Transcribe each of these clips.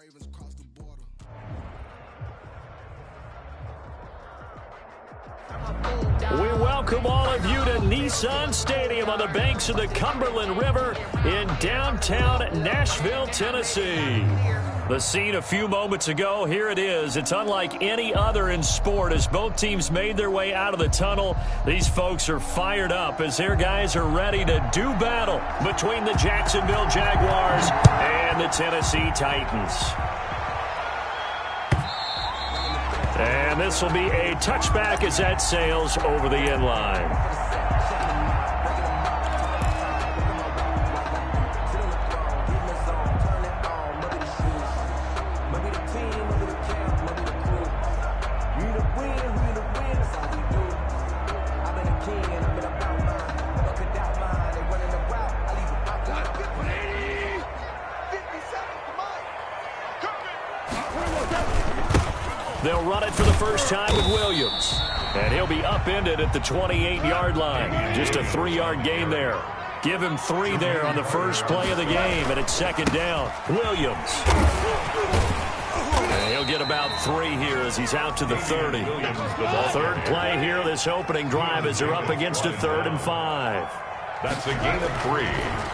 We welcome all of you to Nissan Stadium on the banks of the Cumberland River in downtown Nashville, Tennessee. The scene a few moments ago, here it is. It's unlike any other in sport as both teams made their way out of the tunnel. These folks are fired up as their guys are ready to do battle between the Jacksonville Jaguars and the Tennessee Titans. And this will be a touchback as that sails over the end line. They'll run it for the first time with Williams. And he'll be upended at the 28-yard line. Just a 3-yard gain there. Give him 3 there on the first play of the game, and it's second down. Williams. And he'll get about 3 here as he's out to the 30. The third play here, this opening drive, as they're up against a 3rd and 5. That's a gain of 3.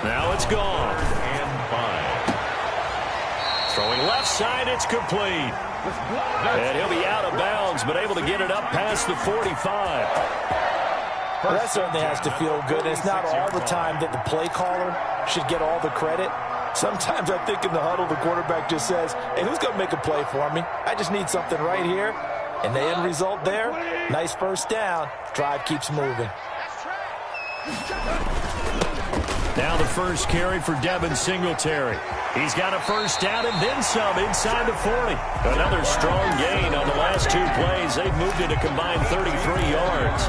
Now it's gone. 3rd and 5. Throwing left side, it's complete. And he'll be out of bounds, but able to get it up past the 45. Well, that certainly has to feel good. It's not all the time that the play caller should get all the credit. Sometimes I think in the huddle, the quarterback just says, hey, who's going to make a play for me? I just need something right here. And the end result there, nice first down. Drive keeps moving. Now the first carry for Devin Singletary. He's got a first down and then some inside the 40. Another strong gain on the last 2 plays. They've moved it a combined 33 yards.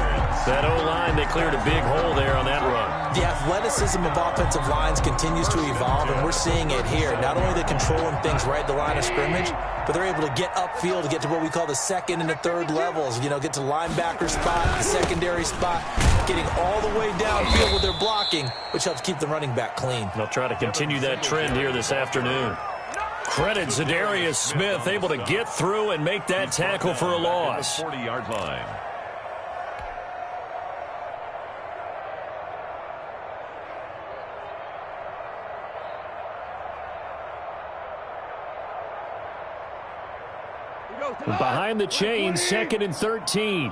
That O-line, they cleared a big hole there on that run. The athleticism of offensive lines continues to evolve, and we're seeing it here. Not only are they controlling things right at the line of scrimmage, but they're able to get upfield to get to what we call the 2nd and the 3rd levels. You know, get to linebacker spot, the secondary spot, getting all the way downfield with their blocking, which helps keep the running back clean. They'll try to continue that trend here this afternoon. Credit Zadarius Smith, able to get through and make that tackle for a loss. 40-yard line. Behind the chain, 2nd and 13.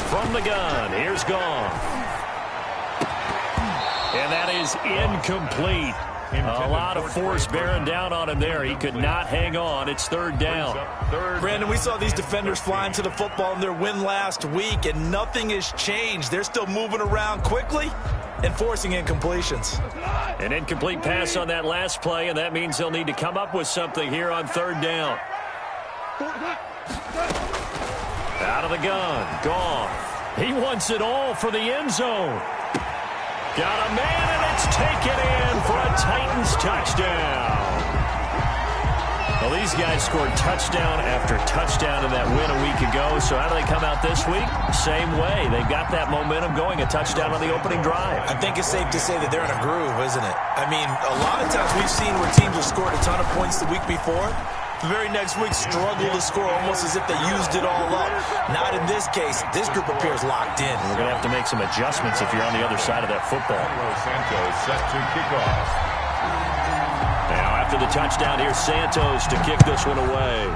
From the gun, here's Goff. And that is incomplete. A lot of force bearing down on him there. He could not hang on. It's 3rd down. Brandon, we saw these defenders flying to the football in their win last week, and nothing has changed. They're still moving around quickly and forcing incompletions. An incomplete pass on that last play, and that means they'll need to come up with something here on 3rd down. Out of the gun, Goff. He wants it all for the end zone. Got a man, and it's taken in for a Titans touchdown. Well, these guys scored touchdown after touchdown in that win a week ago. So how do they come out this week? Same way. They've got that momentum going, a touchdown on the opening drive. I think it's safe to say that they're in a groove, isn't it? I mean, a lot of times we've seen where teams have scored a ton of points the week before. The very next week struggle to score almost as if they used it all up. Not in this case. This group appears locked in. We're going to have to make some adjustments if you're on the other side of that football. Santos set to kick off. Now after the touchdown, here's Santos to kick this one away.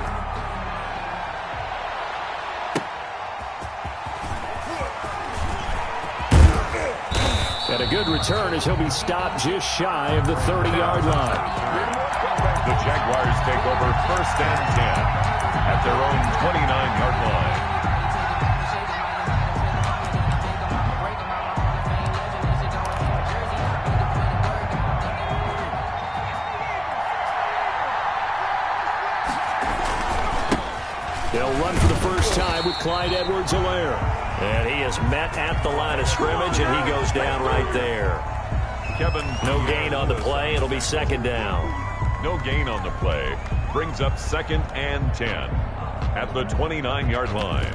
And a good return as he'll be stopped just shy of the 30-yard line. The Jaguars take over 1st and 10 at their own 29-yard line. They'll run for the first time with Clyde Edwards-Helaire. And he is met at the line of scrimmage, and he goes down right there. No gain on the play. It'll be 2nd down. No gain on the play. Brings up 2nd and 10 at the 29-yard line.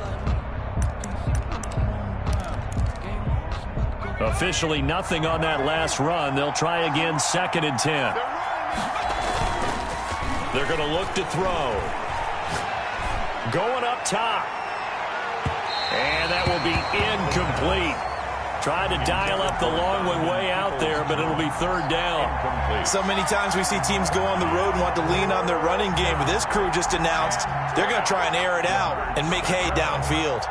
Officially nothing on that last run. They'll try again, 2nd and 10. They're going to look to throw. Going up top. And that will be incomplete. Trying to dial up the long one way out there, but it'll be 3rd down. So many times we see teams go on the road and want to lean on their running game, but this crew just announced they're going to try and air it out and make hay downfield.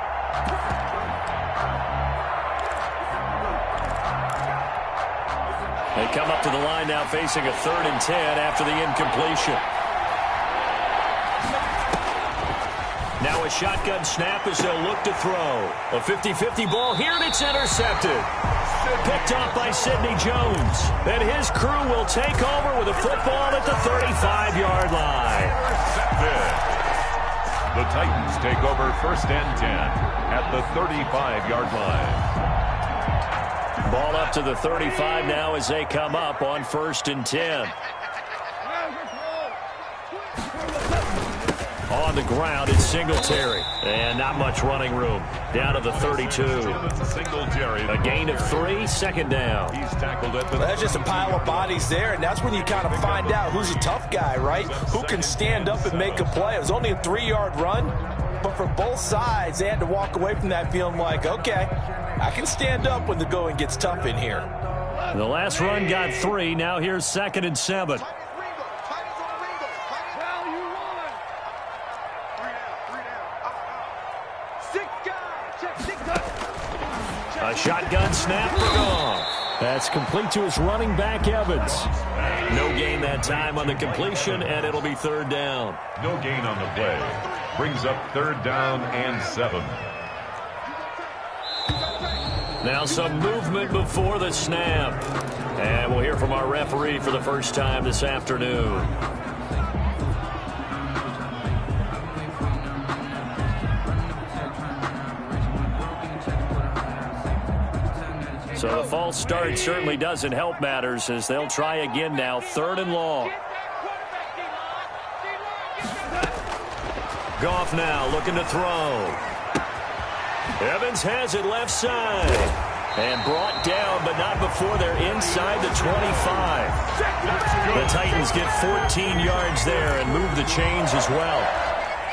They come up to the line now facing a 3rd and 10 after the incompletion. Now a shotgun snap as they'll look to throw. A 50-50 ball here, and it's intercepted. Picked off by Sidney Jones. And his crew will take over with a football at the 35-yard line. The Titans take over 1st and 10 at the 35-yard line. Ball up to the 35 now as they come up on 1st and 10. On the ground is Singletary. And not much running room. Down to the 32. A gain of 3, 2nd down. He's tackled it. That's just a pile of bodies there, and that's when you kind of find out who's a tough guy, right? Who can stand up and make a play. It was only a 3-yard run, but for both sides, they had to walk away from that feeling like, okay, I can stand up when the going gets tough in here. The last run got 3. Now here's 2nd and 7. A shotgun snap for Goff. That's complete to his running back, Evans. No gain that time on the completion, and it'll be 3rd down. No gain on the play. Brings up 3rd down and 7. Now some movement before the snap. And we'll hear from our referee for the first time this afternoon. So the false start certainly doesn't help matters as they'll try again now. 3rd and long. Goff now looking to throw. Evans has it left side. And brought down, but not before they're inside the 25. The Titans get 14 yards there and move the chains as well.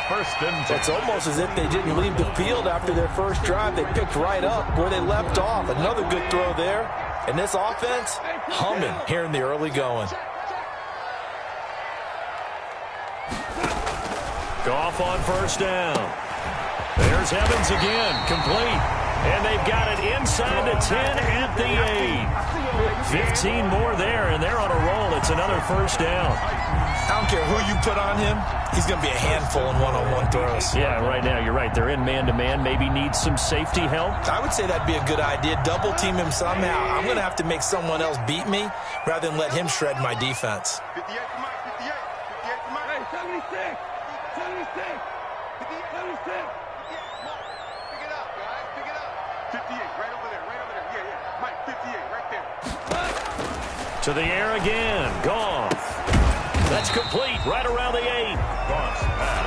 1st and 10. It's almost as if they didn't leave the field after their first drive. They picked right up where they left off. Another good throw there. And this offense, humming here in the early going. Goff on 1st down. There's Evans again, complete. And they've got it inside the 10 at the 8. 15 more there, and they're on a roll. It's another 1st down. I don't care who you put on him. He's going to be a handful in one-on-one throws. Yeah, right now, you're right. They're in man-to-man. Maybe needs some safety help. I would say that'd be a good idea. Double team him somehow. I'm going to have to make someone else beat me rather than let him shred my defense. 58 to Mike, 58 to Mike. Hey, 76, 76, 76. Pick it up, guys, pick it up. 58, right over there, yeah. Mike, 58, right there. To the air again, Goff. That's complete, right around the 8.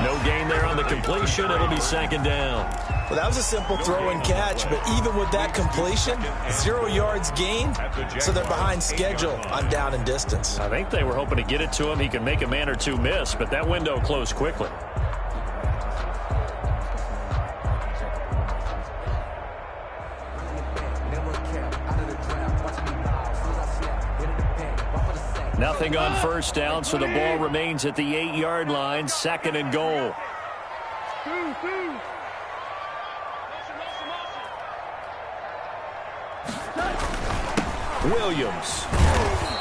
No gain there on the completion. It'll be 2nd down. Well, that was a simple throw and catch, but even with that completion, 0 yards gained, so they're behind schedule on down and distance. I think they were hoping to get it to him. He could make a man or two miss, but that window closed quickly. Nothing on 1st down, so the ball remains at the 8-yard line. 2nd and goal. Williams.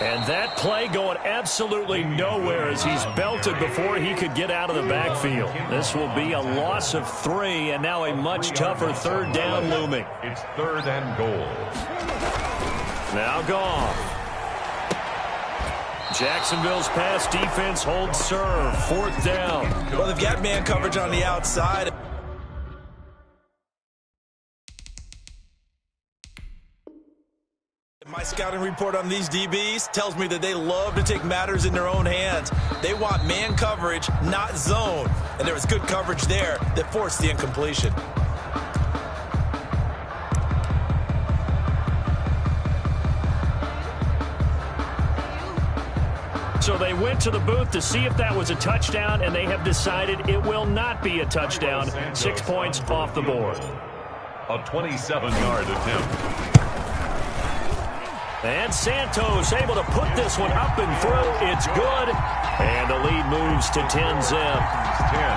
And that play going absolutely nowhere as he's belted before he could get out of the backfield. This will be a loss of 3, and now a much tougher 3rd down looming. It's 3rd and goal. Now Goff. Jacksonville's pass defense holds serve. 4th down. Well, they've got man coverage on the outside. My scouting report on these DBs tells me that they love to take matters in their own hands. They want man coverage, not zone. And there was good coverage there that forced the incompletion. So they went to the booth to see if that was a touchdown, and they have decided it will not be a touchdown. 6 points off the board. A 27-yard attempt. And Santos able to put this one up and through. It's good. And the lead moves to 10-zip.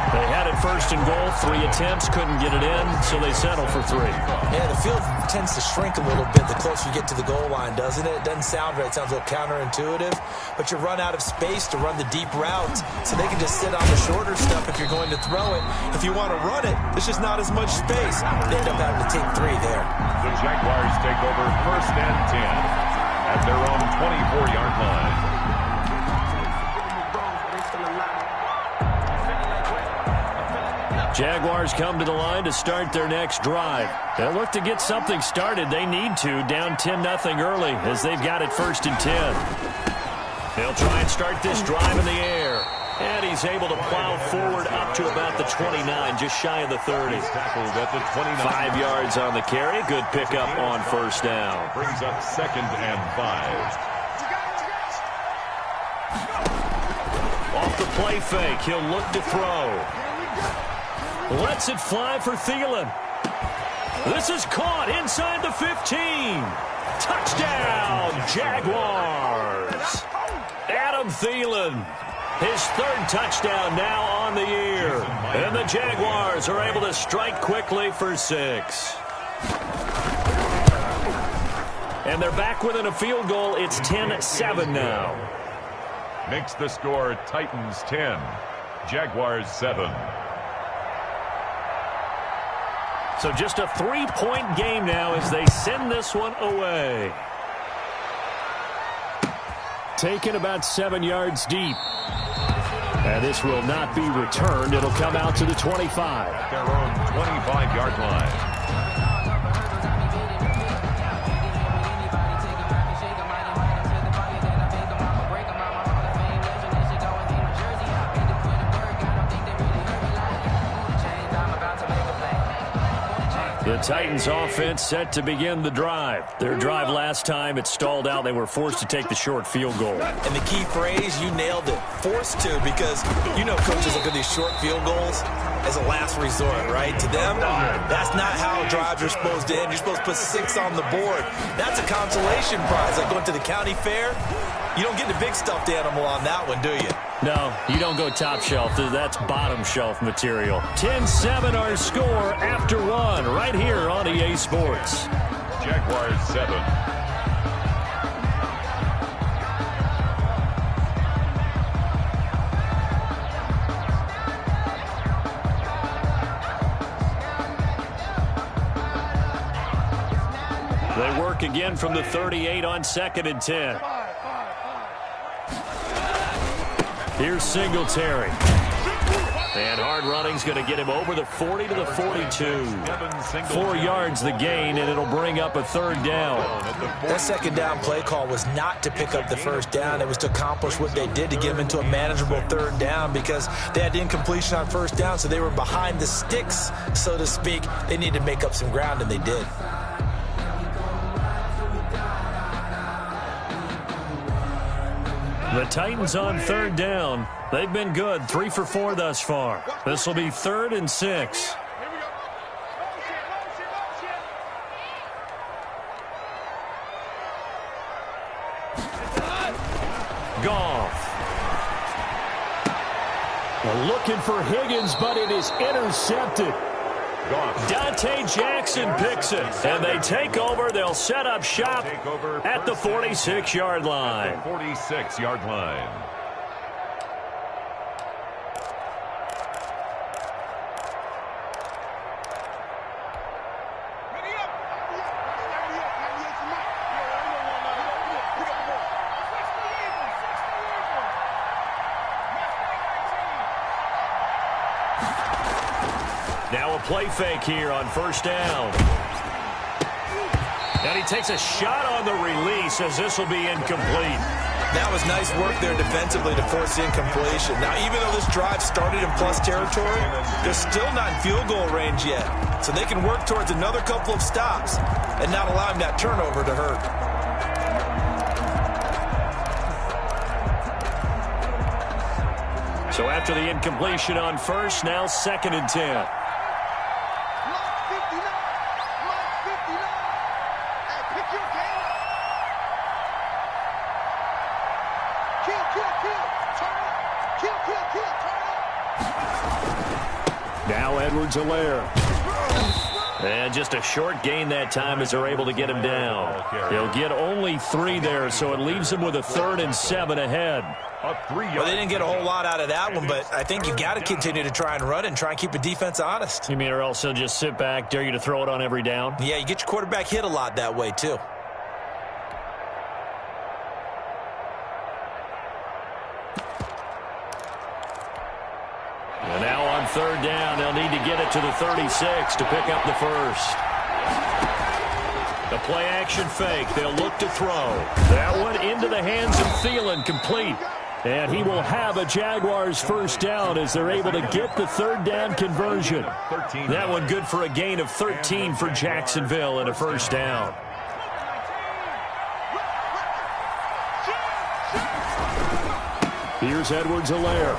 They had it first and goal. 3 attempts, couldn't get it in, so they settle for 3. Yeah, the field tends to shrink a little bit the closer you get to the goal line, doesn't it? It doesn't sound right. It sounds a little counterintuitive. But you run out of space to run the deep routes, so they can just sit on the shorter stuff if you're going to throw it. If you want to run it, there's just not as much space. They end up having to take 3 there. The Jaguars take over first and 10 at their own 24-yard line. Jaguars come to the line to start their next drive. They'll look to get something started. They need to, down 10-0 early as they've got it first and 10. They'll try and start this drive in the air. And he's able to plow forward up to about the 29, just shy of the 30. He's tackled at the 29. 5 yards on the carry. Good pickup on first down. Brings up 2nd and 5. Off the play fake, he'll look to throw. Lets it fly for Thielen. This is caught inside the 15. Touchdown, Jaguars. Adam Thielen, his 3rd touchdown now on the year. And the Jaguars are able to strike quickly for 6. And they're back within a field goal. It's 10-7 now. Makes the score Titans 10, Jaguars 7. So just a 3-point game now as they send this one away. Taken about 7 yards deep. And this will not be returned. It'll come out to the 25. At their own 25-yard line. The Titans offense set to begin the drive. Their drive last time, it stalled out. They were forced to take the short field goal. And the key phrase, you nailed it. Forced to, because you know coaches look at these short field goals as a last resort, right? To them, that's not how drives are supposed to end. You're supposed to put 6 on the board. That's a consolation prize. Like going to the county fair, you don't get the big stuffed animal on that one, do you? No, you don't go top shelf. That's bottom shelf material. 10-7 our score after 1 right here on EA Sports. Jaguars 7. They work again from the 38 on 2nd and 10. Here's Singletary. And hard running's going to get him over the 40 to the 42. 4 yards the gain, and it'll bring up a 3rd down. That 2nd down play call was not to pick up the 1st down. It was to accomplish what they did to get them into a manageable 3rd down because they had incompletion on 1st down, so they were behind the sticks, so to speak. They needed to make up some ground, and they did. The Titans on 3rd down. They've been good, 3 for 4 thus far. This will be 3rd and 6. Goff. We're looking for Higgins, but it is intercepted. Dante Jackson picks it, and they take over. They'll set up shop at the 46-yard line. 46-yard line. Now a play fake here on 1st down. And he takes a shot on the release as this will be incomplete. That was nice work there defensively to force incompletion. Now, even though this drive started in plus territory, they're still not in field goal range yet. So they can work towards another couple of stops and not allowing that turnover to hurt. So after the incompletion on first, now 2nd and 10. Now Edwards-Helaire. And just a short gain that time as they're able to get him down. He'll get only 3 there, so it leaves him with a 3rd and 7 ahead. Well, they didn't get a whole lot out of that one, but I think you got to continue to try and run it and try and keep the defense honest. You mean or else he'll just sit back, dare you to throw it on every down? Yeah, you get your quarterback hit a lot that way, too. And now on 3rd down, they'll need to get it to the 36 to pick up the first. The play-action fake. They'll look to throw. That one into the hands of Thielen, complete. And he will have a Jaguars first down as they're able to get the 3rd down conversion. That one good for a gain of 13 for Jacksonville and a first down. Here's Edwards-Helaire.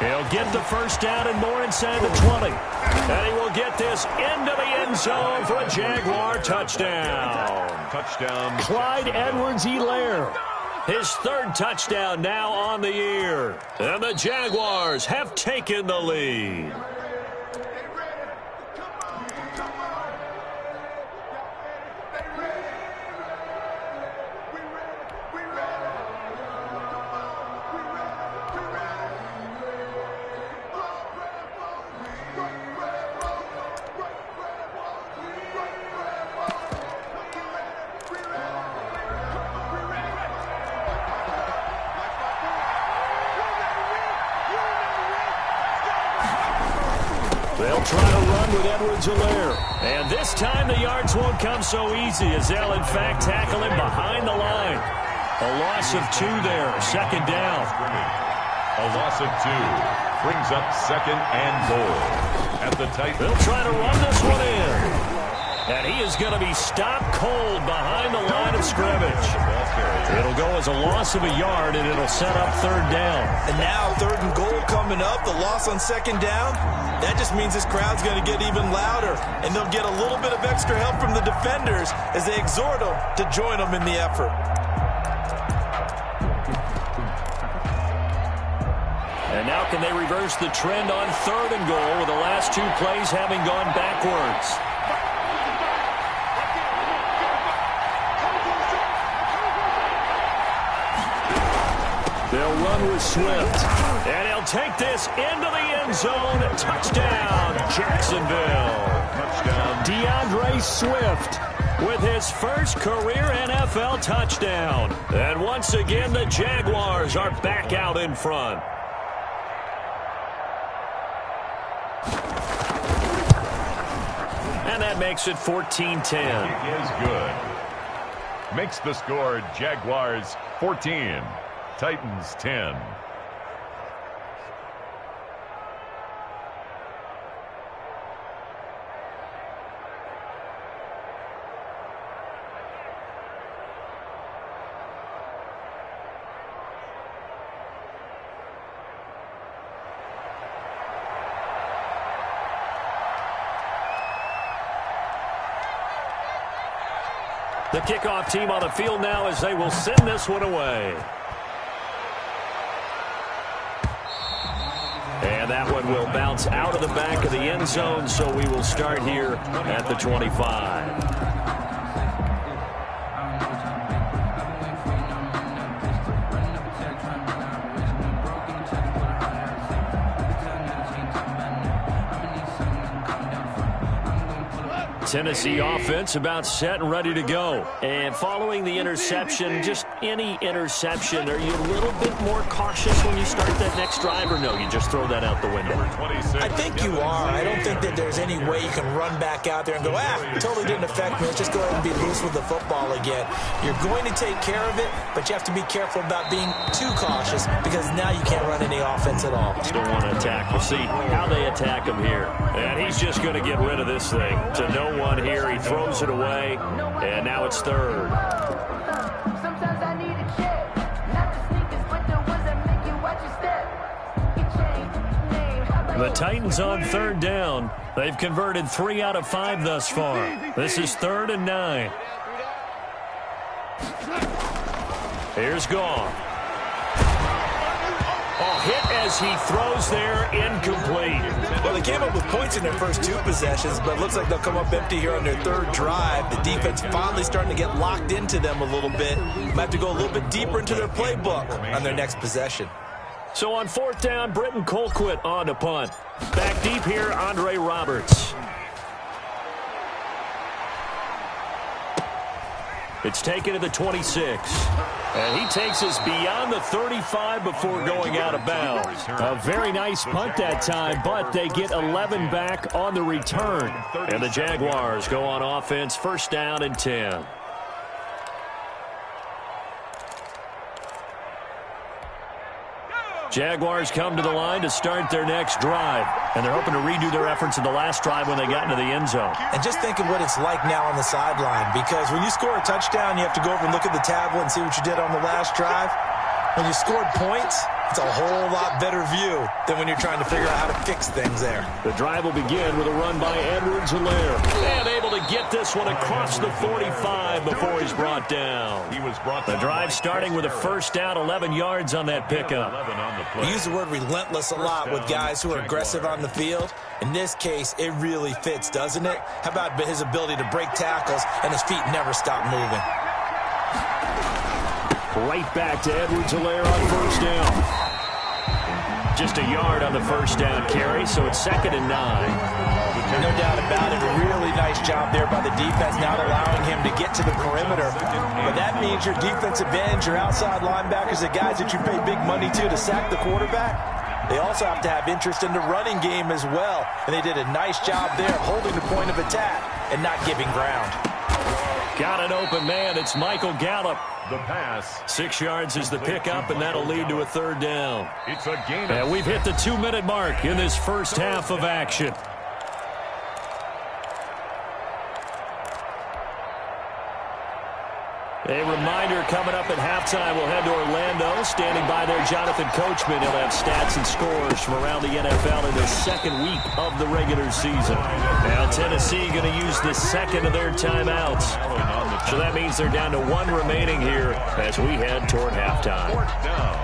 He'll get the first down and more inside the 20. And he will get this into the end zone for a Jaguar touchdown. Touchdown. Clyde Edwards-Helaire. His 3rd touchdown now on the year. And the Jaguars have taken the lead. They'll try to run with Edwards-Helaire. And this time the yards won't come so easy as they'll, in fact, tackle him behind the line. A loss of 2 there, 2nd down. A loss of 2 brings up 2nd and goal. At the tight. They'll try to run this one in. And he is going to be stopped cold behind the line of scrimmage. It'll go as a loss of a yard, and it'll set up 3rd down. And now 3rd and goal coming up, the loss on 2nd down. That just means this crowd's going to get even louder, and they'll get a little bit of extra help from the defenders as they exhort them to join them in the effort. And now can they reverse the trend on 3rd and goal with the last 2 plays having gone backwards? They'll run with Swift. And he'll take this into the end zone. Touchdown, Jacksonville. Touchdown. DeAndre Swift with his first career NFL touchdown. And once again, the Jaguars are back out in front. And that makes it 14-10. It is good. Makes the score Jaguars 14. Titans 10. The kickoff team on the field now as they will send this one away. And that one will bounce out of the back of the end zone, so we will start here at the 25. Tennessee offense about set and ready to go. And following the interception, just any interception, are you a little bit more cautious when you start that next drive, or no, you just throw that out the window? I think you are. I don't think that there's any way you can run back out there and go, totally didn't affect me. Let's just go ahead and be loose with the football again. You're going to take care of it, but you have to be careful about being too cautious because now you can't run any offense at all. Still want to attack. We'll see how they attack him here. And he's just going to get rid of this thing to no one here. He throws it away, and now it's 3rd. Sometimes I need a check, not the sneakers, but the ones that make you watch your step. The Titans on third down. They've converted 3 out of 5 thus far. This is 3rd and 9. Here's Goff. Hit as he throws there, incomplete. Well, they came up with points in their first 2 possessions, but it looks like they'll come up empty here on their 3rd drive. The defense finally starting to get locked into them a little bit. Might have to go a little bit deeper into their playbook on their next possession. So on 4th down, Britton Colquitt on to punt. Back deep here, Andre Roberts. It's taken to the 26. And he takes us beyond the 35 before going out of bounds. A very nice punt that time, but they get 11 back on the return. And the Jaguars go on offense, 1st down and 10. Jaguars come to the line to start their next drive. And they're hoping to redo their efforts in the last drive when they got into the end zone. And just think of what it's like now on the sideline, because when you score a touchdown, you have to go over and look at the tablet and see what you did on the last drive. When you scored points, it's a whole lot better view than when you're trying to figure out how to fix things there. The drive will begin with a run by Edwards-Helaire. And able to get this one across the 45 before he's brought down. The drive starting with a 1st down, 11 yards on that pickup. We use the word relentless a lot with guys who are aggressive on the field. In this case, it really fits, doesn't it? How about his ability to break tackles and his feet never stop moving? Right back to Edwards-Helaire on 1st down. Just a yard on the 1st down carry, so it's 2nd and 9. No doubt about it. A really nice job there by the defense, not allowing him to get to the perimeter. But that means your defensive ends, your outside linebackers, the guys that you pay big money to sack the quarterback, they also have to have interest in the running game as well. And they did a nice job there of holding the point of attack and not giving ground. Got an open man. It's Michael Gallup. The pass. 6 yards is the pickup, and that'll lead to a 3rd down. It's a gain. And we've hit the 2-minute mark in this first half of action. A reminder coming up at halftime, we'll head to Orlando. Standing by there, Jonathan Coachman. He'll have stats and scores from around the NFL in the 2nd week of the regular season. Now Tennessee going to use the 2nd of their timeouts. So that means they're down to 1 remaining here as we head toward halftime. 4th down.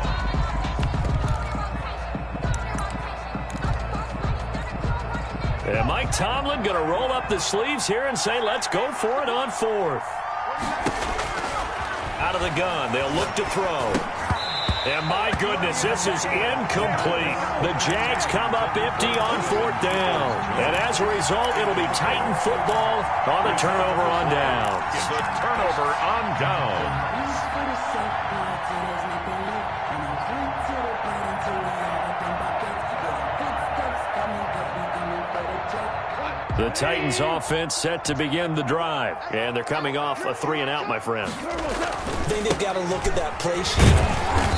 And Mike Tomlin going to roll up the sleeves here and say, let's go for it on 4th. Out of the gun, they'll look to throw. And my goodness, this is incomplete. The Jags come up empty on 4th down. And as a result, it'll be Titan football on the turnover on downs. It's a turnover on downs. The Titans offense set to begin the drive. And they're coming off a 3-and-out, my friend. I think they've got to look at that play sheet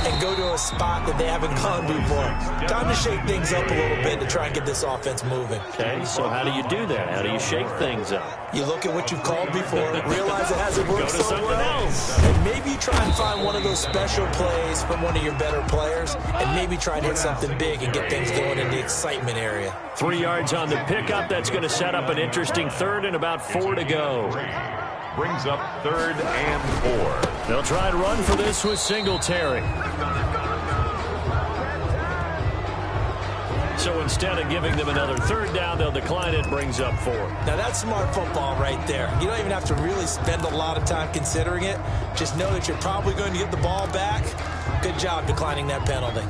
and go to a spot that they haven't gone before. Time to shake things up a little bit to try and get this offense moving. Okay, so how do you do that? How do you shake things up? You look at what you've called before, realize it hasn't worked Go to so something well, else. and maybe you try and find one of those special plays from one of your better players, and maybe try and hit something big and get things going in the excitement area. 3 yards on the pickup. That's going to set up an interesting 3rd and about 4 to go. Brings up 3rd and 4. They'll try to run for this with Singletary. So instead of giving them another 3rd down, they'll decline it. Brings up 4. Now that's smart football right there. You don't even have to really spend a lot of time considering it. Just know that you're probably going to get the ball back. Good job declining that penalty.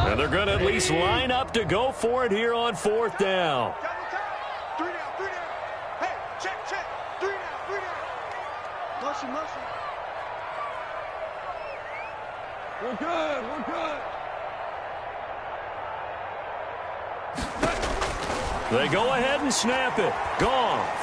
And they're going to at least line up to go for it here on 4th down. 3 down, 3 down. Hey, check. 3 down, 3 down. Muscle. We're good. They go ahead and snap it. Goff.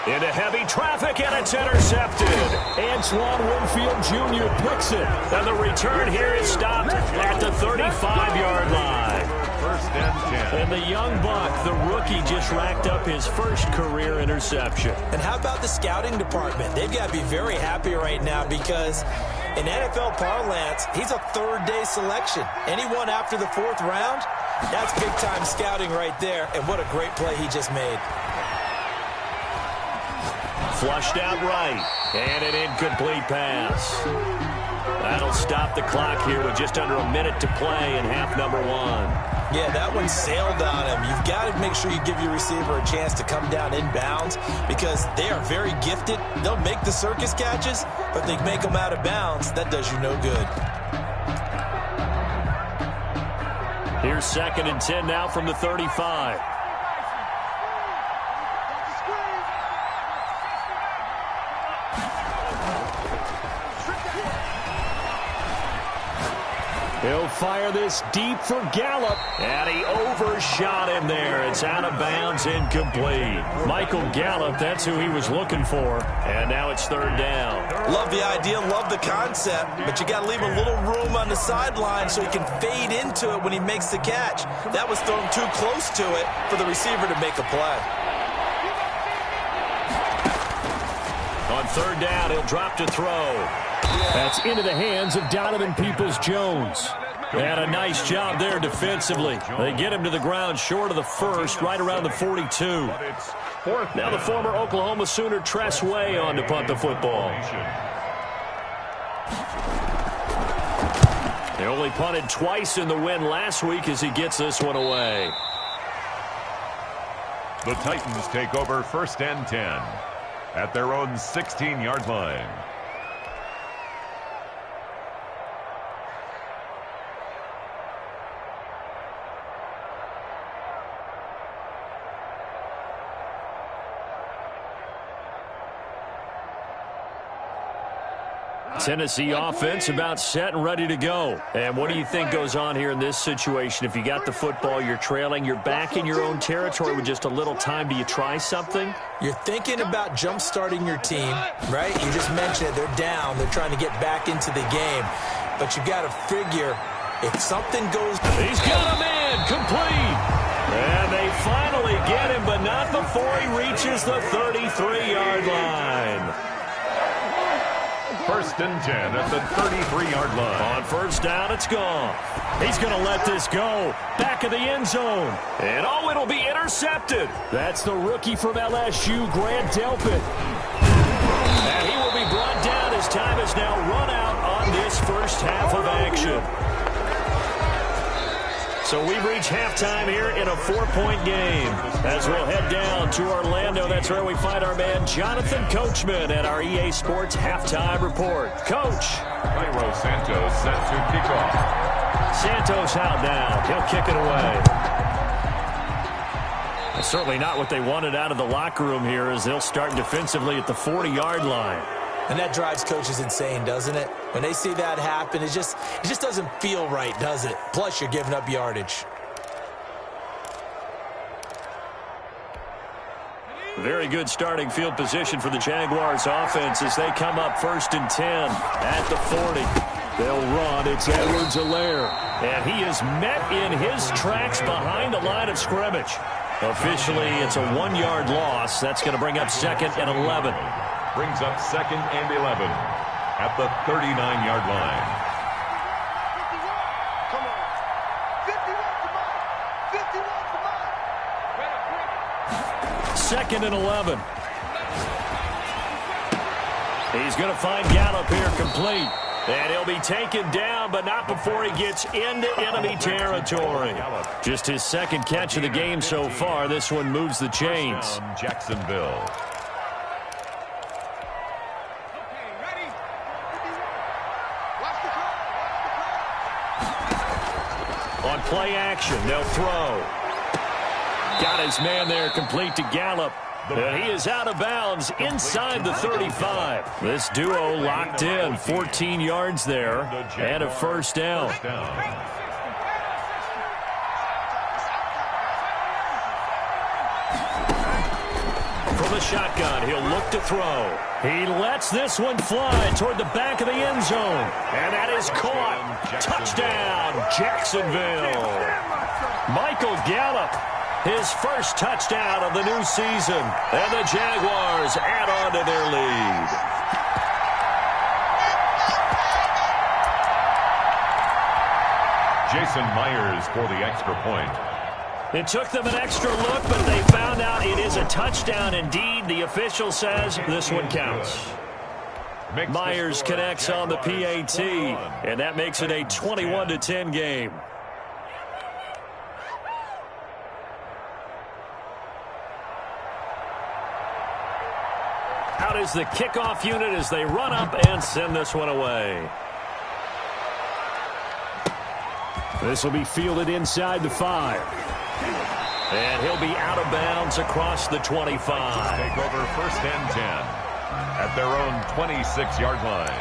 Into heavy traffic, and it's intercepted. Antoine Winfield Jr. picks it. And the return here is stopped at the 35-yard line. 1st and 10. And the young buck, the rookie, just racked up his first career interception. And how about the scouting department? They've got to be very happy right now because in NFL parlance, he's a third-day selection. Anyone after the fourth round, that's big-time scouting right there. And what a great play he just made. Flushed out right, and an incomplete pass. That'll stop the clock here with just under a minute to play in half number one. Yeah, that one sailed on him. You've got to make sure you give your receiver a chance to come down inbounds because they are very gifted. They'll make the circus catches, but they make them out of bounds. That does you no good. Here's 2nd and 10 now from the 35. He'll fire this deep for Gallup, and he overshot him there. It's out of bounds, incomplete. Michael Gallup, that's who he was looking for, and now it's 3rd down. Love the idea, love the concept, but you got to leave a little room on the sideline so he can fade into it when he makes the catch. That was thrown too close to it for the receiver to make a play. On 3rd down, he'll drop to throw. That's into the hands of Donovan Peoples-Jones. And a nice job there defensively. They get him to the ground short of the first, right around the 42. Now the former Oklahoma Sooner Tress Way on to punt the football. They only punted twice in the win last week as he gets this one away. The Titans take over 1st and 10 at their own 16-yard line. Tennessee offense about set and ready to go. And what do you think goes on here in this situation? If you got the football, you're trailing, you're back in your own territory with just a little time. Do you try something? You're thinking about jump-starting your team, right? You just mentioned it. They're down. They're trying to get back into the game. But you got to figure if something goes... He's got him in. Complete. And they finally get him, but not before he reaches the 33-yard line. 1st and 10 at the 33-yard line. On 1st down, it's gone. He's going to let this go. Back of the end zone. And, oh, it'll be intercepted. That's the rookie from LSU, Grant Delpit. And he will be brought down. His time is now run out on this first half of action. So we've reached halftime here in a 4-point game. As we'll head down to Orlando, that's where we find our man Jonathan Coachman at our EA Sports Halftime Report. Coach. Cairo Santos set to kick off. Santos out now. He'll kick it away. That's certainly not what they wanted out of the locker room here as they'll start defensively at the 40-yard line. And that drives coaches insane, doesn't it? When they see that happen, it just doesn't feel right, does it? Plus, you're giving up yardage. Very good starting field position for the Jaguars offense as they come up 1st and 10 at the 40. They'll run. It's Edwards-Helaire. And he is met in his tracks behind the line of scrimmage. Officially, it's a 1-yard loss. That's going to bring up 2nd and 11. Brings up 2nd and 11 at the 39-yard line. 2nd and 11. He's going to find Gallup here complete. And he'll be taken down, but not before he gets into enemy territory. Just his 2nd catch of the game so far. This one moves the chains. Jacksonville. On play action, they'll throw. Got his man there complete to Gallup. And he is out of bounds inside the 35. This duo locked in, 14 yards there, and a 1st down. From the shotgun, he'll look to throw. He lets this one fly toward the back of the end zone. And that is caught. Touchdown, Jacksonville. Michael Gallup, his first touchdown of the new season. And the Jaguars add on to their lead. Jason Myers for the extra point. It took them an extra look, but they found out it is a touchdown indeed. The official says this one counts. Myers connects on the PAT, and that makes it a 21-10 game. Out is the kickoff unit as they run up and send this one away. This will be fielded inside the 5. And he'll be out of bounds across the 25. Take over first and 10 at their own 26-yard line.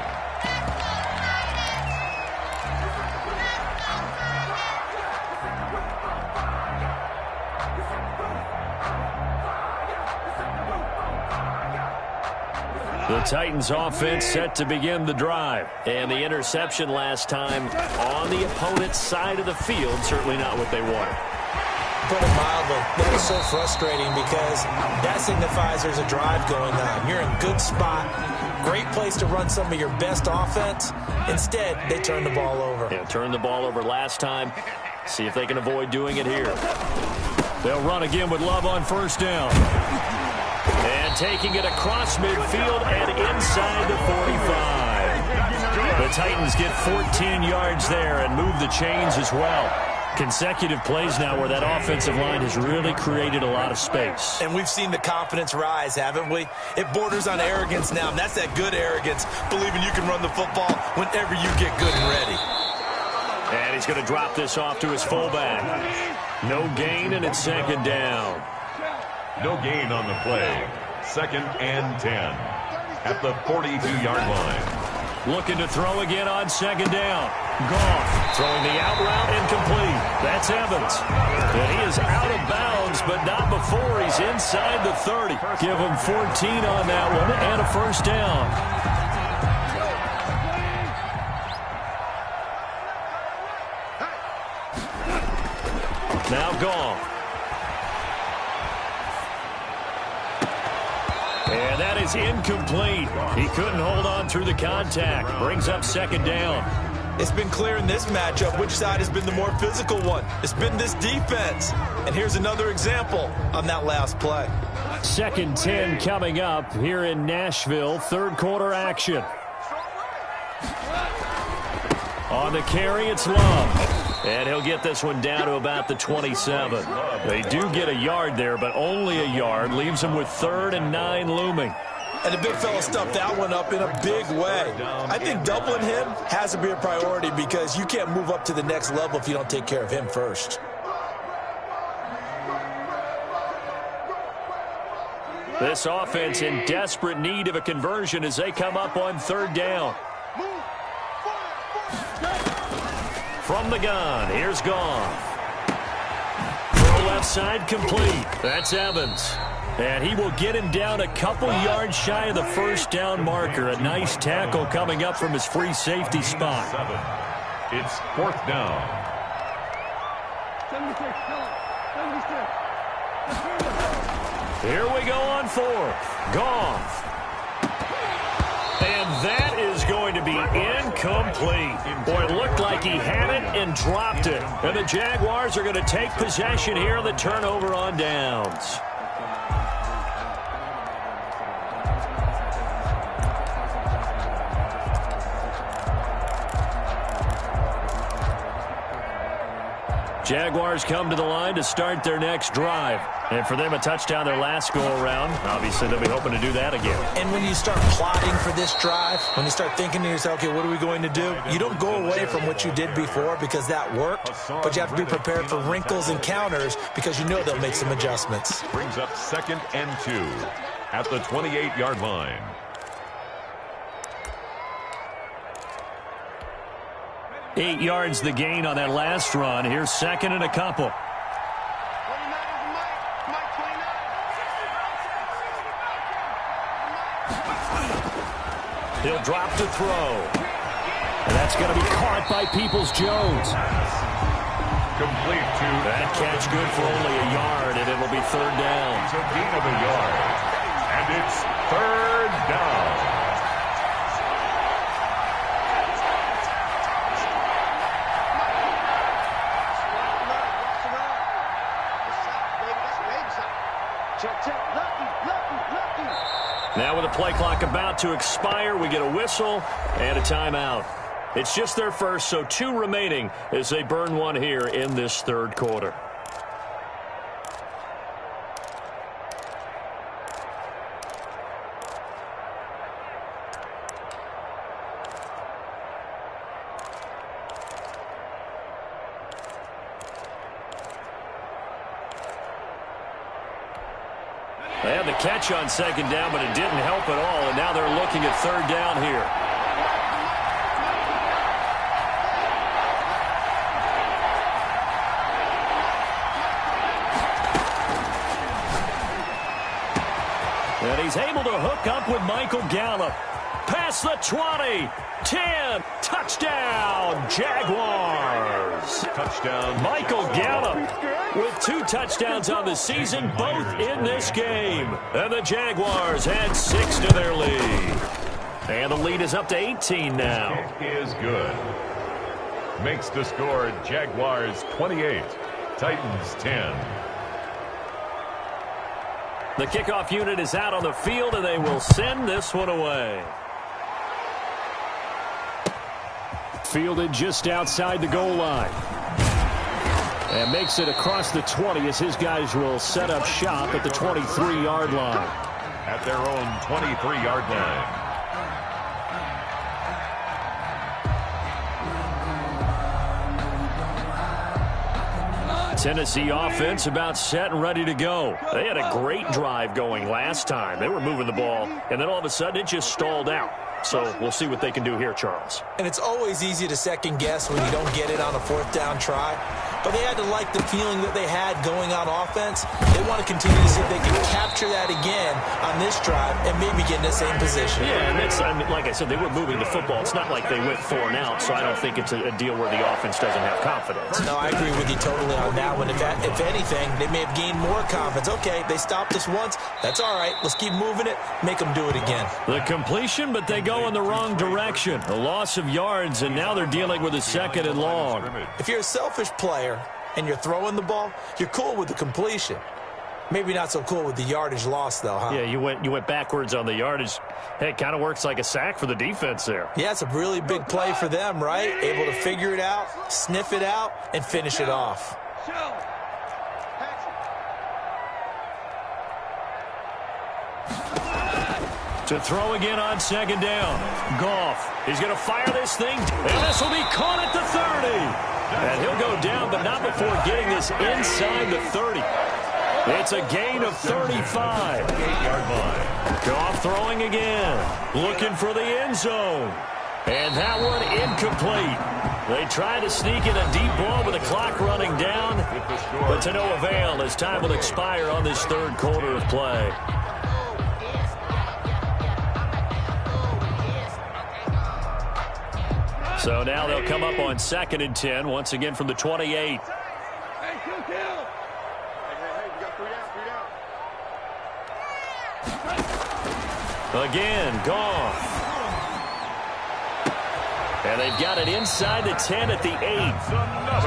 The Titans offense set to begin the drive. And the interception last time on the opponent's side of the field, certainly not what they wanted. Put it mildly, that is so frustrating because that signifies there's a drive going on. You're in a good spot, great place to run some of your best offense. Instead, they turn the ball over. Yeah, turned the ball over last time. See if they can avoid doing it here. They'll run again with Love on first down. And taking it across midfield and inside the 45. The Titans get 14 yards there and move the chains as well. Consecutive plays now where that offensive line has really created a lot of space. And we've seen the confidence rise, haven't we? It borders on arrogance now, and that's that good arrogance, believing you can run the football whenever you get good and ready. And he's going to drop this off to his fullback. No gain, and it's second down. No gain on the play. Second and 10 at the 42-yard line. Looking to throw again on second down. Goff throwing the out route incomplete. That's Evans. And he is out of bounds, but not before he's inside the 30. Give him 14 on that one and a first down. Now Goff. And that is incomplete. He couldn't hold on through the contact. Brings up second down. It's been clear in this matchup which side has been the more physical one. It's been this defense. And here's another example on that last play. Second 10 coming up here in Nashville. Third quarter action. On the carry, it's Love. And he'll get this one down to about the 27. They do get a yard there, but only a yard. Leaves them with 3rd and 9 looming. And the big fella stuffed that one up in a big way. I think doubling him has to be a priority because you can't move up to the next level if you don't take care of him first. This offense in desperate need of a conversion as they come up on third down. From the gun, here's Goff. Throw left side complete. That's Evans. And he will get him down a couple yards shy of the first down marker. A nice tackle coming up from his free safety spot. It's fourth down. 76. Here we go on fourth. Goff. And that is going to be incomplete. Boy, it looked like he had it and dropped it. And the Jaguars are going to take possession here on the turnover on downs. Jaguars come to the line to start their next drive. And for them, a touchdown their last go-around. Obviously, they'll be hoping to do that again. And when you start plotting for this drive, when you start thinking to yourself, okay, what are we going to do? You don't go away from what you did before because that worked, but you have to be prepared for wrinkles and counters because you know they'll make some adjustments. Brings up 2nd and 2 at the 28-yard line. Eight yards the gain on that last run. Here's second and a couple. He'll drop to throw. And that's going to be caught by Peoples-Jones. complete to... That catch good for only a yard, and it'll be third down. It's a gain of a yard. And it's third down. Now with the play clock about to expire, we get a whistle and a timeout. It's just their first, so 2 remaining as they burn one here in this third quarter. They had the catch on second down, but it didn't help at all, and now they're looking at third down here. And he's able to hook up with Michael Gallup. Past the 20, 10, touchdown, Jaguars. Touchdown. Michael Gallup with 2 touchdowns on the season, both in this game. And the Jaguars add 6 to their lead. And the lead is up to 18 now. Kick is good. Makes the score Jaguars 28, Titans 10. The kickoff unit is out on the field, and they will send this one away. Fielded just outside the goal line. And makes it across the 20 as his guys will set up shop at the 23-yard line. At their own 23-yard line. Tennessee offense about set and ready to go. They had a great drive going last time. They were moving the ball, and then all of a sudden it just stalled out. So we'll see what they can do here, Charles. And it's always easy to second guess when you don't get it on a 4th down try. But they had to like the feeling that they had going on offense. They want to continue to see if they can capture that again on this drive and maybe get in the same position. Yeah, and it's, I mean, like I said, they were moving the football. It's not like they went 4 and out, so I don't think it's a deal where the offense doesn't have confidence. No, I agree with you totally on that one. If anything, they may have gained more confidence. Okay, they stopped us once. That's all right. Let's keep moving it. Make them do it again. The completion, but they go in the wrong direction. A loss of yards, and now they're dealing with a 2nd and long. If you're a selfish player and you're throwing the ball, you're cool with the completion. Maybe not so cool with the yardage loss, though, huh? Yeah, you went backwards on the yardage. Hey, it kind of works like a sack for the defense there. Yeah, it's a really big play for them, right? Able to figure it out, sniff it out, and finish it off. To throw again on 2nd down. Goff. He's going to fire this thing, and this will be caught at the 30. And he'll go down, but not before getting this inside the 30. It's a gain of 35. 8-yard line. Goff throwing again. Looking for the end zone. And that one incomplete. They try to sneak in a deep ball with the clock running down, but to no avail as time will expire on this third quarter of play. So now they'll come up on 2nd and 10, once again from the 28. Again, Goff. And they've got it inside the 10 at the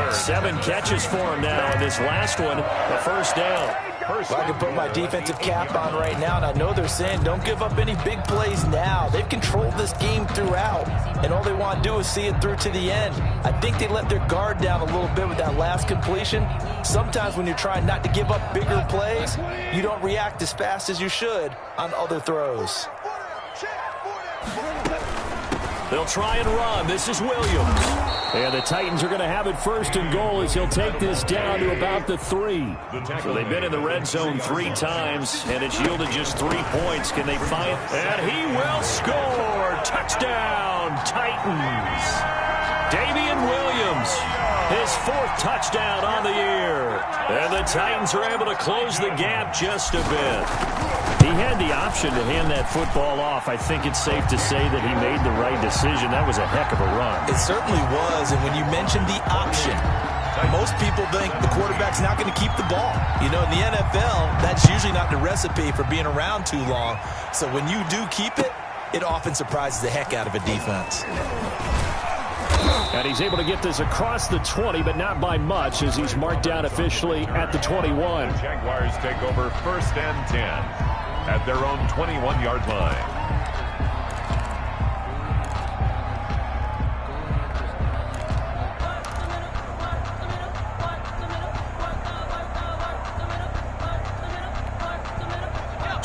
8. 7 catches for him now, and this last one, a first down. Well, I can put my defensive cap on right now, and I know they're saying don't give up any big plays now. They've controlled this game throughout, and all they want to do is see it through to the end. I think they let their guard down a little bit with that last completion. Sometimes when you're trying not to give up bigger plays, you don't react as fast as you should on other throws. They'll try and run. This is Williams. And the Titans are going to have it 1st and goal as he'll take this down to about the 3. So they've been in the red zone 3 times, and it's yielded just 3 points. Can they find? And he will score. Touchdown, Titans. Damian Williams, his 4th touchdown on the year. And the Titans are able to close the gap just a bit. He had the option to hand that football off. I think it's safe to say that he made the right decision. That was a heck of a run. It certainly was, and when you mentioned the option, Most people think the quarterback's not going to keep the ball. You know, in the NFL, that's usually not the recipe for being around too long. So when you do keep it, it often surprises the heck out of a defense. And he's able to get this across the 20, but not by much, as he's marked down officially at the 21. The Jaguars take over 1st and 10 at their own 21-yard line.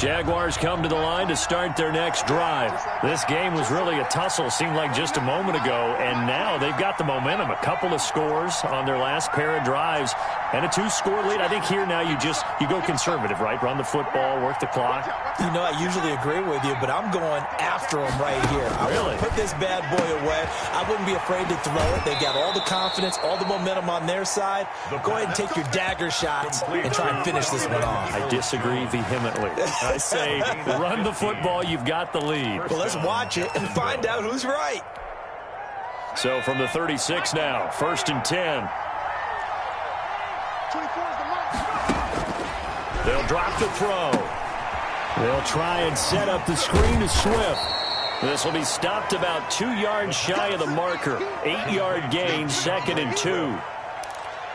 Jaguars come to the line to start their next drive. This game was really a tussle, seemed like just a moment ago, and now they've got the momentum. A couple of scores on their last pair of drives and a 2-score lead. I think here now you go conservative, right? Run the football, work the clock. You know, I usually agree with you, but I'm going after them right here. I want to put this bad boy away. I wouldn't be afraid to throw it. They've got all the confidence, all the momentum on their side. Go ahead and take your dagger shots and try and finish this one off. I disagree vehemently. I say run the football. You've got the lead. Well, let's watch it and find out who's right. So from the 36 now, 1st and 10. They'll drop the throw. They'll try and set up the screen to Swift. This will be stopped about 2 yards shy of the marker. 8-yard gain, 2nd and 2.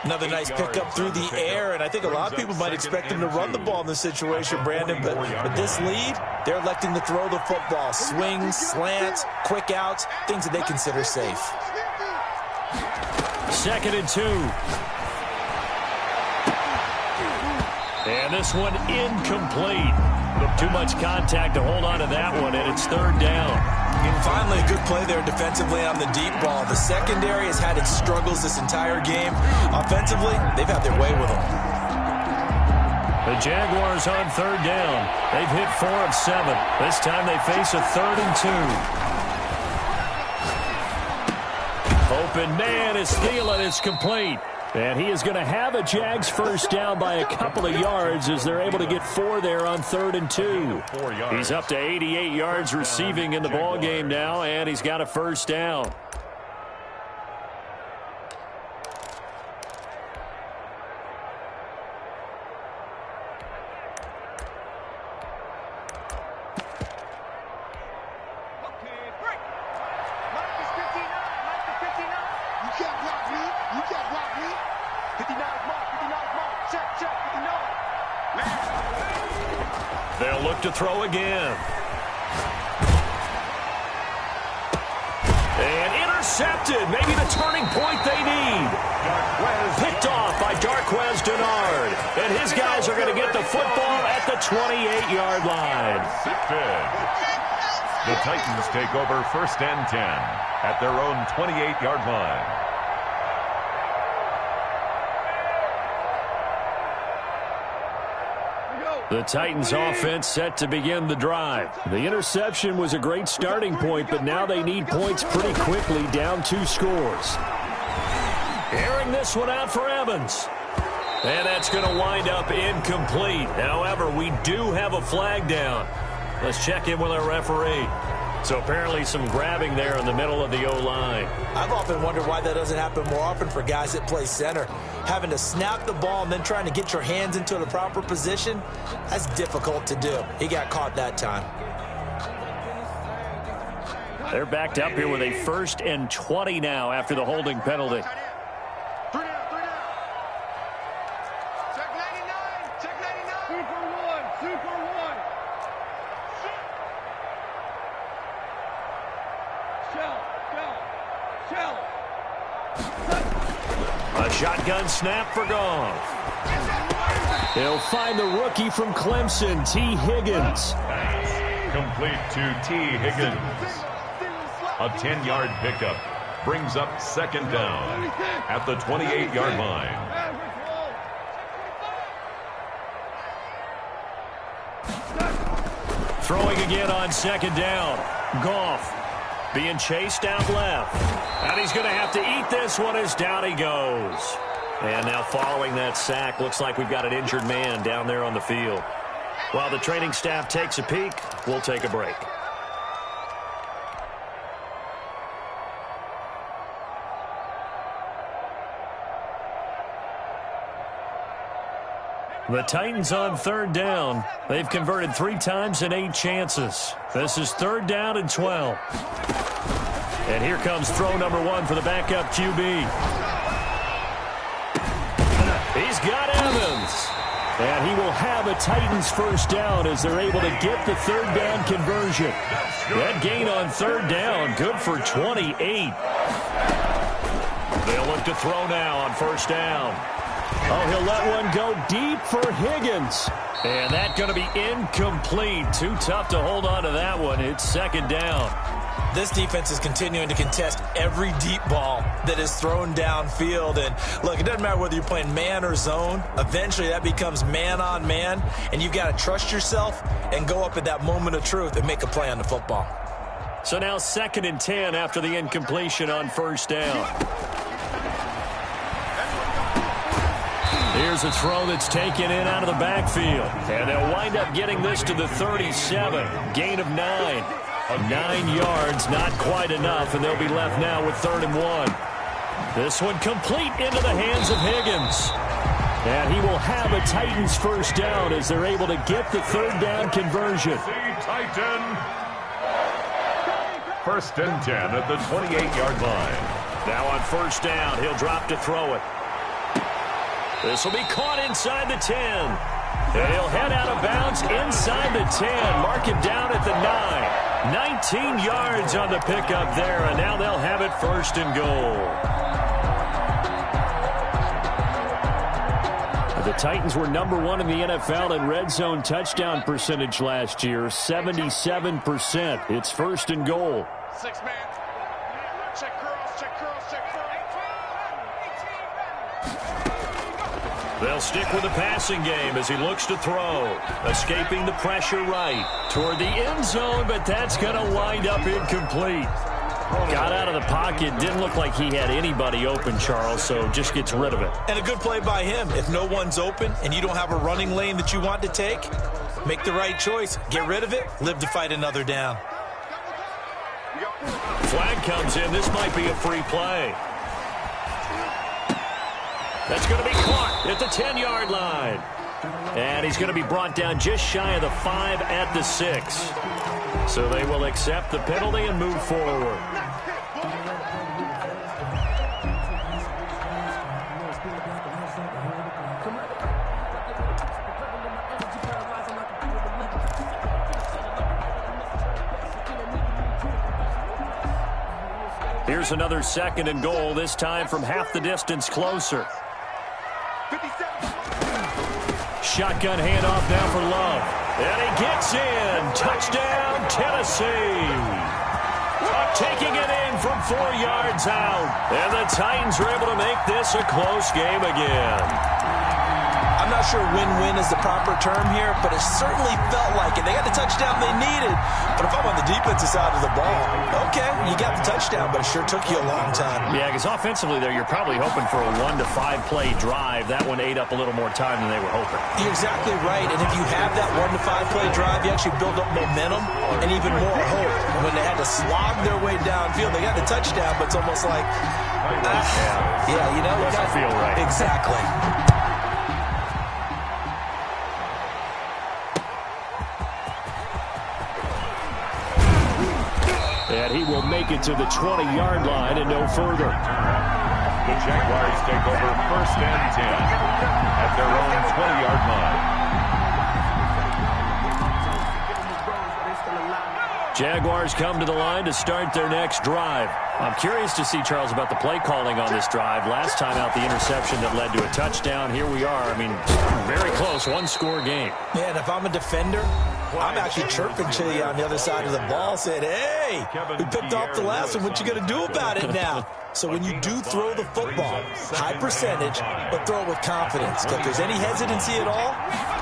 Another nice pickup through the air, and I think a lot of people might expect him to run the ball in this situation, Brandon, but with this lead, they're electing to throw the football. Swings, slants, quick outs, things that they consider safe. 2nd and 2. And this one incomplete. Too much contact to hold on to that one, and it's 3rd down. And finally, a good play there defensively on the deep ball. The secondary has had its struggles this entire game. Offensively, they've had their way with them. The Jaguars on 3rd down. They've hit 4 of 7. This time they face a 3rd and 2. Open man is Thielen. It's complete. And he is going to have a Jags first down by a couple of yards as they're able to get 4 there on 3rd and 2. He's up to 88 yards receiving in the ball game now, and he's got a first down. They'll look to throw again. And intercepted. Maybe the turning point they need. Picked off by Darqueze Dennard. And his guys are going to get the football at the 28-yard line. The Titans take over 1st and 10 at their own 28-yard line. The Titans offense set to begin the drive. The interception was a great starting point, but now they need points pretty quickly, down 2 scores. Airing this one out for Evans. And that's going to wind up incomplete. However, we do have a flag down. Let's check in with our referee. So apparently some grabbing there in the middle of the O-line. I've often wondered why that doesn't happen more often for guys that play center. Having to snap the ball and then trying to get your hands into the proper position, that's difficult to do. He got caught that time. They're backed up here with a 1st and 20 now after the holding penalty. A shotgun snap for Goff. He'll find the rookie from Clemson, T. Higgins. Complete to T. Higgins. A 10-yard pickup brings up 2nd down at the 28-yard line. Throwing again on 2nd down. Goff being chased out left. And he's going to have to eat this one as down he goes. And now following that sack, looks like we've got an injured man down there on the field. While the training staff takes a peek, we'll take a break. The Titans on third down. They've converted 3 times in 8 chances. This is third down and 12. And here comes throw number 1 for the backup QB. He's got Evans. And he will have a Titans first down as they're able to get the third down conversion. That gain on third down, good for 28. They'll look to throw now on first down. Oh, he'll let one go deep for Higgins. And that's going to be incomplete. Too tough to hold on to that one. It's second down. This defense is continuing to contest every deep ball that is thrown downfield. And, look, it doesn't matter whether you're playing man or zone. Eventually, that becomes man on man. And you've got to trust yourself and go up at that moment of truth and make a play on the football. So now 2nd and 10 after the incompletion on first down. Here's a throw that's taken in out of the backfield. And they'll wind up getting this to the 37. Gain of 9. 9 yards, not quite enough, and they'll be left now with 3rd and 1. This one complete into the hands of Higgins. And he will have a Titans first down as they're able to get the third down conversion. Titan. 1st and 10 at the 28-yard line. Now on first down, he'll drop to throw it. This will be caught inside the 10. And he'll head out of bounds inside the 10. Mark him down at the 9. 19 yards on the pickup there, and now they'll have it 1st and goal. The Titans were number 1 in the NFL in red zone touchdown percentage last year, 77%. It's 1st and goal. 6-man. Check curls, check curls, check curls. They'll stick with the passing game as he looks to throw. Escaping the pressure right toward the end zone, but that's going to wind up incomplete. Got out of the pocket. Didn't look like he had anybody open, Charles, so just gets rid of it. And a good play by him. If no one's open and you don't have a running lane that you want to take, make the right choice. Get rid of it. Live to fight another down. Flag comes in. This might be a free play. That's going to be caught at the 10-yard line. And he's going to be brought down just shy of the 5 at the 6. So they will accept the penalty and move forward. Here's another 2nd and goal, this time from half the distance closer. Shotgun handoff now for Love. And he gets in. Touchdown, Tennessee. Taking it in from 4 yards out. And the Titans are able to make this a close game again. I'm not sure win-win is the proper term here, but it certainly felt like it. They got the touchdown they needed. But if I'm on the defensive side of the ball, okay, you got the touchdown, but it sure took you a long time. Yeah, because offensively there, you're probably hoping for a 1 to 5 play drive. That one ate up a little more time than they were hoping. You're exactly right. And if you have that 1 to 5 play drive, you actually build up momentum and even more hope. When they had to slog their way downfield, they got the touchdown, but it's almost like, yeah, you know, doesn't feel right. Exactly. And he will make it to the 20-yard line and no further. The Jaguars take over 1st and 10 at their own 20-yard line. Jaguars come to the line to start their next drive. I'm curious to see, Charles, about the play calling on this drive. Last time out, the interception that led to a touchdown. Here we are. I mean, very close, 1-score game. Yeah, and if I'm a defender, I'm actually chirping to you on the other side of the ball, saying, hey, we picked off the last one. What you going to do about it now? So when you do throw the football, high percentage, but throw it with confidence. Because if there's any hesitancy at all,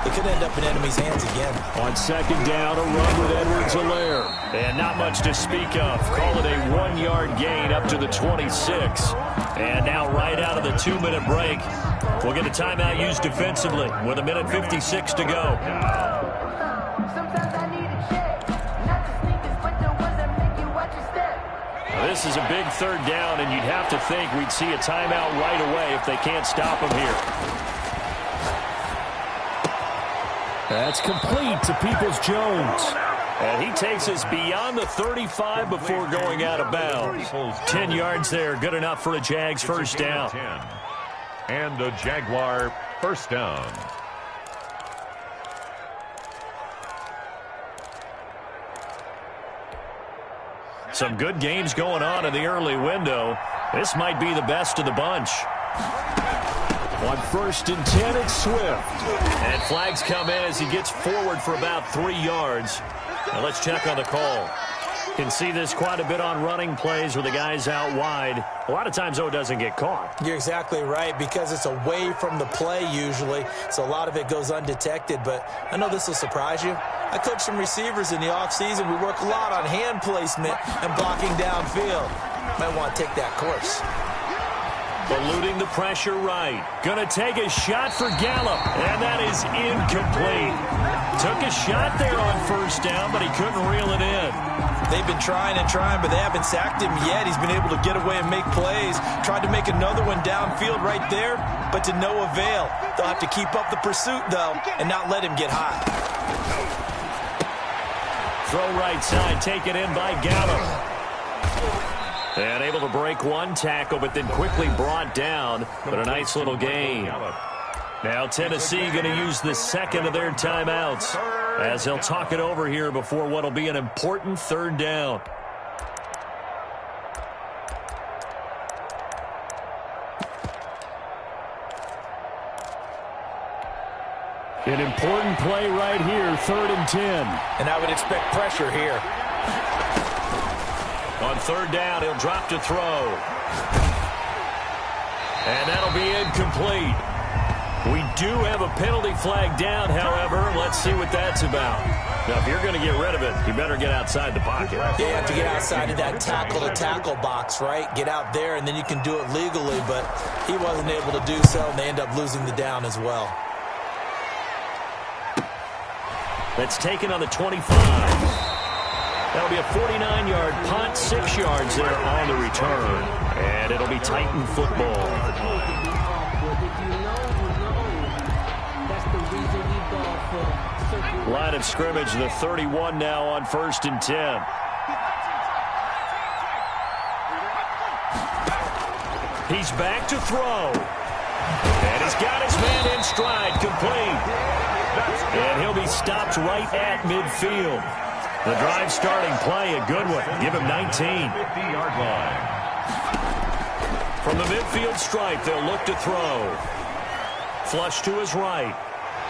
it could end up in enemy's hands again. On 2nd down, a run with Edwards-Helaire. And not much to speak of. Call it a 1-yard gain up to the 26. And now right out of the 2-minute break, we'll get a timeout used defensively with 1:56 to go. This is a big 3rd down, and you'd have to think we'd see a timeout right away if they can't stop him here. That's complete to Peoples-Jones. And he takes us beyond the 35 before going out of bounds. 10 yards there, good enough for a Jags first down. And a Jaguar first down. Some good games going on in the early window. This might be the best of the bunch. On 1st and 10, it's Swift. And flags come in as he gets forward for about 3 yards. Now let's check on the call. Can see this quite a bit on running plays where the guy's out wide. A lot of times, though, it doesn't get caught. You're exactly right, because it's away from the play usually, so a lot of it goes undetected. But I know this will surprise you. I coach some receivers in the offseason. We work a lot on hand placement and blocking downfield. Might want to take that course. Eluding the pressure right. Gonna take a shot for Gallup, and that is incomplete. Took a shot there on 1st down, but he couldn't reel it in. They've been trying and trying, but they haven't sacked him yet. He's been able to get away and make plays. Tried to make another one downfield right there, but to no avail. They'll have to keep up the pursuit, though, and not let him get hot. Throw right side, taken in by Gallup. And able to break one tackle, but then quickly brought down. But a nice little gain. Now Tennessee going to use the second of their timeouts as they'll talk it over here before what will be an important 3rd down. An important play right here, 3rd and 10. And I would expect pressure here. On 3rd down, he'll drop to throw. And that'll be incomplete. We do have a penalty flag down, however. Let's see what that's about. Now, if you're going to get rid of it, you better get outside the pocket. Yeah, you have to get outside of that tackle-to-tackle box, right? Get out there, and then you can do it legally, but he wasn't able to do so, and they end up losing the down as well. That's taken on the 25. That'll be a 49-yard punt, 6 yards there on the return. And it'll be Titan football. Line of scrimmage, the 31 now on 1st and 10. He's back to throw. And he's got his man in stride, complete. And he'll be stopped right at midfield. The drive starting play, a good one. Give him 19. 50-yard line. From the midfield stripe, they'll look to throw. Flush to his right.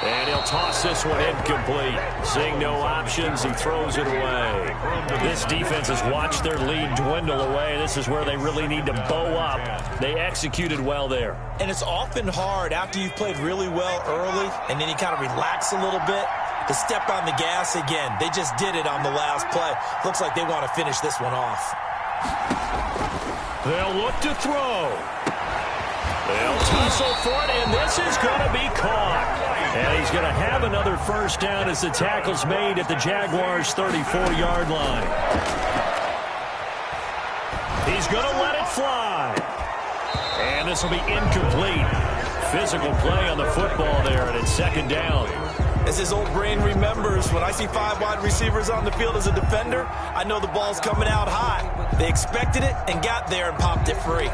And he'll toss this one incomplete. Seeing no options, he throws it away. This defense has watched their lead dwindle away. This is where they really need to bow up. They executed well there. And it's often hard after you've played really well early and then you kind of relax a little bit to step on the gas again. They just did it on the last play. Looks like they want to finish this one off. They'll look to throw. They'll tussle for it, and this is going to be caught. And he's going to have another first down as the tackle's made at the Jaguars' 34-yard line. He's going to let it fly. And this will be incomplete. Physical play on the football there, and it's 2nd down. As his old brain remembers, when I see 5 wide receivers on the field as a defender, I know the ball's coming out high. They expected it and got there and popped it free.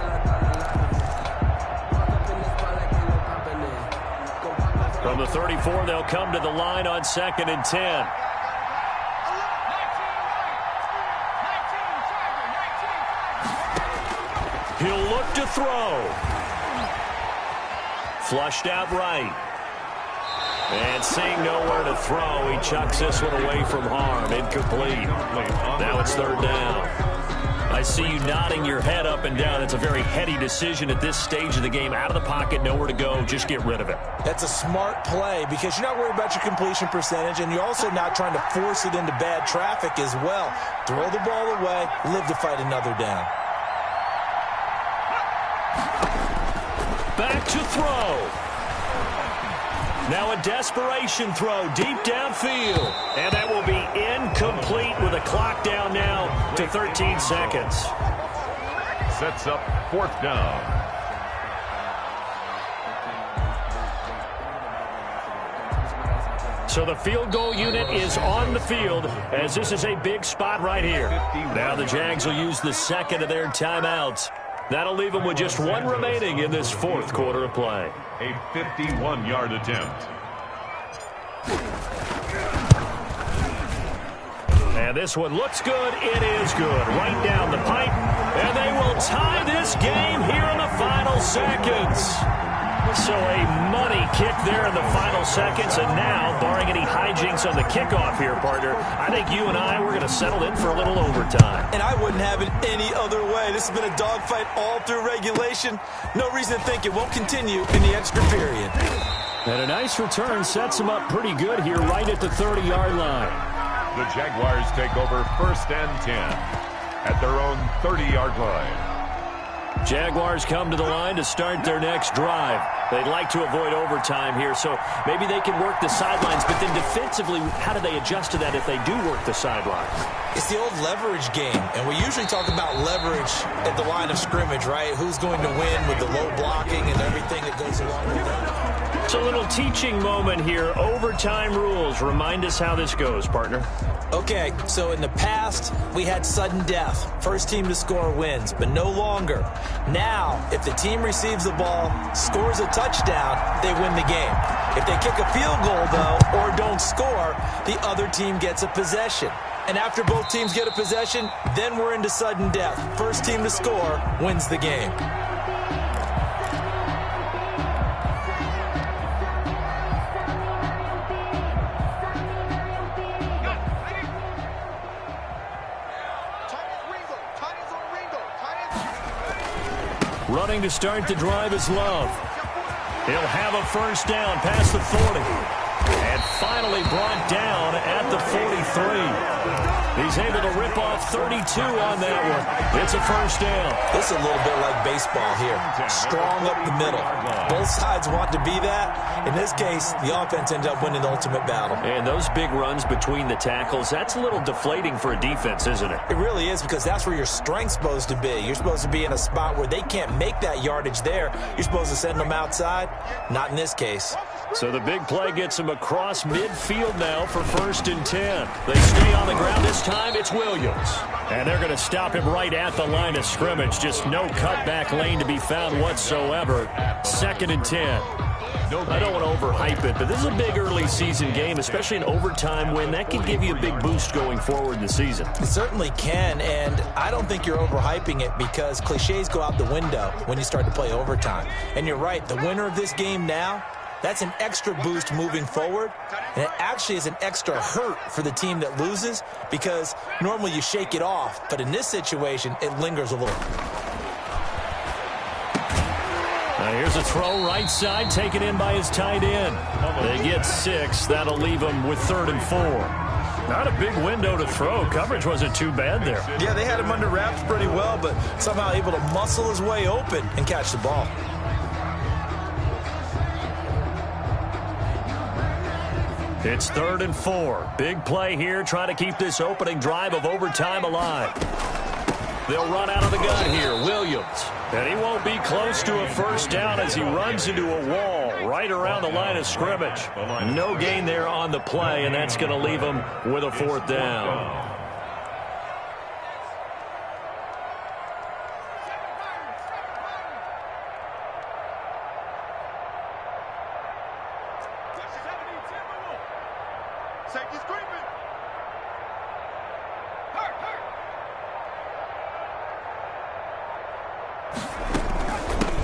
From the 34, they'll come to the line on 2nd and 10. He'll look to throw. Flushed out right. And seeing nowhere to throw, he chucks this one away from harm. Incomplete. Now it's 3rd down. I see you nodding your head up and down. It's a very heady decision at this stage of the game. Out of the pocket, nowhere to go. Just get rid of it. That's a smart play because you're not worried about your completion percentage, and you're also not trying to force it into bad traffic as well. Throw the ball away, live to fight another down. Back to throw. Now a desperation throw deep downfield. And that will be incomplete with a clock down now to 13 seconds. Sets up 4th down. So the field goal unit is on the field as this is a big spot right here. Now the Jags will use the second of their timeouts. That'll leave them with just one remaining in this fourth quarter of play. A 51-yard attempt. And this one looks good. It is good. Right down the pipe. And they will tie this game here in the final seconds. So a money kick there in the final seconds. And now, barring any hijinks on the kickoff here, partner, I think you and I, we're going to settle in for a little overtime. And I wouldn't have it any other way. This has been a dogfight all through regulation. No reason to think it won't continue in the extra period. And a nice return sets them up pretty good here right at the 30-yard line. The Jaguars take over 1st and 10 at their own 30-yard line. Jaguars come to the line to start their next drive. They'd like to avoid overtime here, so maybe they can work the sidelines, but then defensively, how do they adjust to that if they do work the sidelines? It's the old leverage game, and we usually talk about leverage at the line of scrimmage, right? Who's going to win with the low blocking and everything that goes along with that. It's a little teaching moment here. Overtime rules. Remind us how this goes, partner. Okay, so in the past, we had sudden death. First team to score wins, but no longer. Now, if the team receives the ball, scores a touchdown, they win the game. If they kick a field goal, though, or don't score, the other team gets a possession. And after both teams get a possession, then we're into sudden death. First team to score wins the game. Running to start the drive is Love. He'll have a first down past the 40. And finally brought down at the 43. He's able to rip off 32 on that one. It's a first down. This is a little bit like baseball here. Strong up the middle. Both sides want to be that. In this case, the offense ends up winning the ultimate battle. And those big runs between the tackles, that's a little deflating for a defense, isn't it? It really is, because that's where your strength's supposed to be. You're supposed to be in a spot where they can't make that yardage there. You're supposed to send them outside. Not in this case. So the big play gets them across midfield now for 1st and 10. They stay on the ground. This time it's Williams. And they're going to stop him right at the line of scrimmage. Just no cutback lane to be found whatsoever. 2nd and 10. I don't want to overhype it, but this is a big early season game, especially an overtime win. That can give you a big boost going forward in the season. It certainly can, and I don't think you're overhyping it because cliches go out the window when you start to play overtime. And you're right, the winner of this game now, that's an extra boost moving forward, and it actually is an extra hurt for the team that loses because normally you shake it off, but in this situation, it lingers a little. Now here's a throw right side, taken in by his tight end. They get 6. That'll leave them with 3rd and 4. Not a big window to throw. Coverage wasn't too bad there. Yeah, they had him under wraps pretty well, but somehow able to muscle his way open and catch the ball. It's 3rd and 4. Big play here, trying to keep this opening drive of overtime alive. They'll run out of the gun here, Williams. And he won't be close to a first down as he runs into a wall right around the line of scrimmage. No gain there on the play, and that's going to leave him with a 4th down.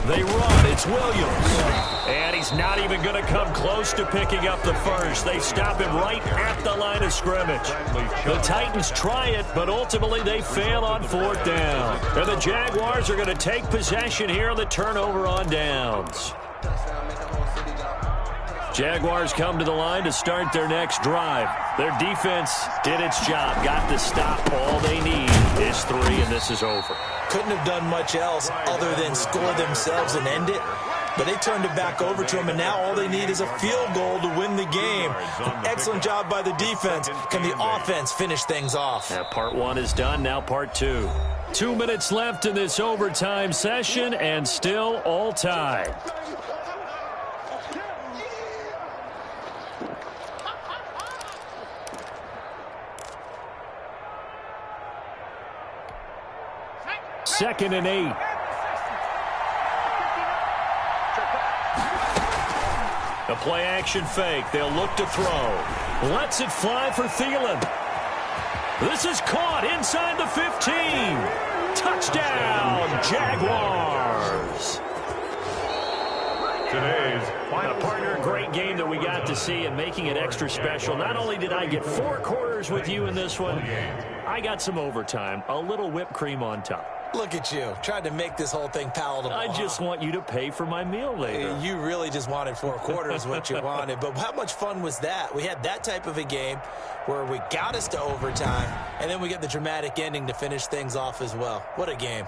They run. It's Williams. And he's not even going to come close to picking up the first. They stop him right at the line of scrimmage. The Titans try it, but ultimately they fail on 4th down. And the Jaguars are going to take possession here on the turnover on downs. Jaguars come to the line to start their next drive. Their defense did its job, got the stop. All they need is 3, and this is over. Couldn't have done much else other than score themselves and end it. But they turned it back over to him, and now all they need is a field goal to win the game. An excellent job by the defense. Can the offense finish things off? Yeah, part 1 is done, now part 2. 2 minutes left in this overtime session, and still all tied. 2nd and 8. A play-action fake. They'll look to throw. Lets it fly for Thielen. This is caught inside the 15. Touchdown, Jaguars. Today's final Partner, a great game that we got to see and making it extra special. Not only did I get 4 quarters with you in this one, I got some overtime, a little whipped cream on top. Look at you, trying to make this whole thing palatable. I just want you to pay for my meal later. You really just wanted 4 quarters, what you wanted. But how much fun was that? We had that type of a game where we got us to overtime, and then we get the dramatic ending to finish things off as well. What a game.